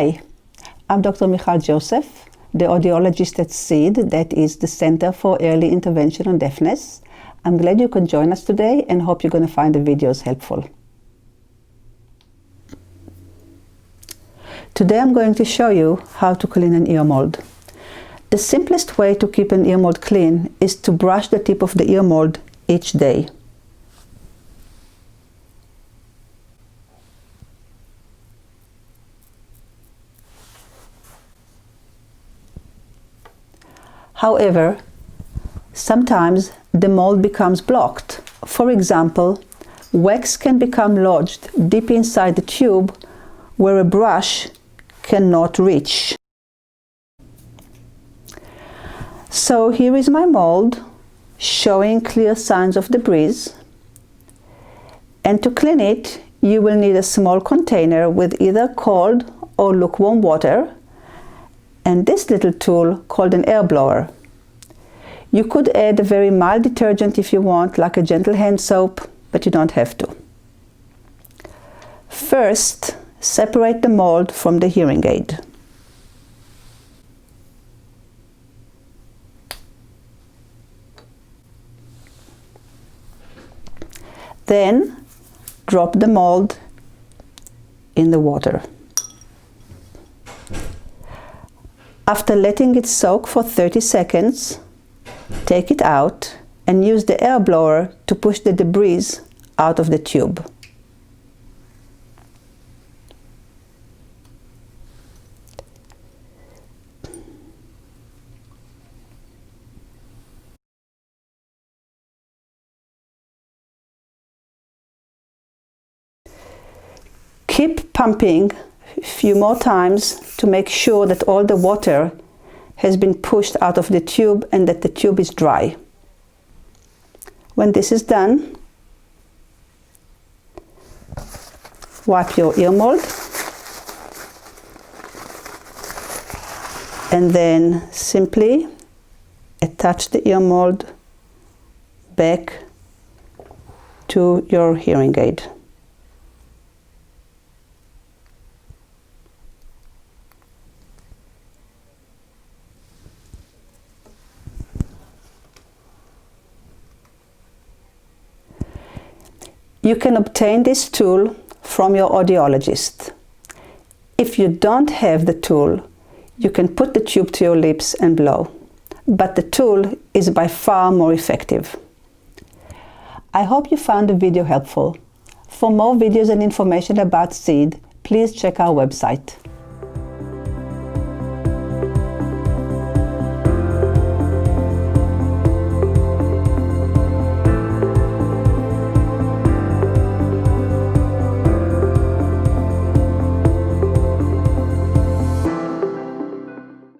Hi, I'm Dr. Michal Joseph, the audiologist at SEED, that is the Center for Early Intervention on Deafness. I'm glad you could join us today and hope you're going to find the videos helpful. Today I'm going to show you how to clean an ear mold. The simplest way to keep an ear mold clean is to brush the tip of the ear mold each day. However, sometimes the mold becomes blocked. For example, wax can become lodged deep inside the tube where a brush cannot reach. So here is my mold showing clear signs of debris. And to clean it, you will need a small container with either cold or lukewarm water and this little tool called an air blower. You could add a very mild detergent if you want, like a gentle hand soap, but you don't have to. First, separate the mold from the hearing aid. Then, drop the mold in the water. After letting it soak for 30 seconds, take it out and use the air blower to push the debris out of the tube. Keep pumping a few more times to make sure that all the water has been pushed out of the tube and that the tube is dry. When this is done, wipe your ear mold and then simply attach the ear mold back to your hearing aid. You can obtain this tool from your audiologist. If you don't have the tool, you can put the tube to your lips and blow. But the tool is by far more effective. I hope you found the video helpful. For more videos and information about SEED, please check our website.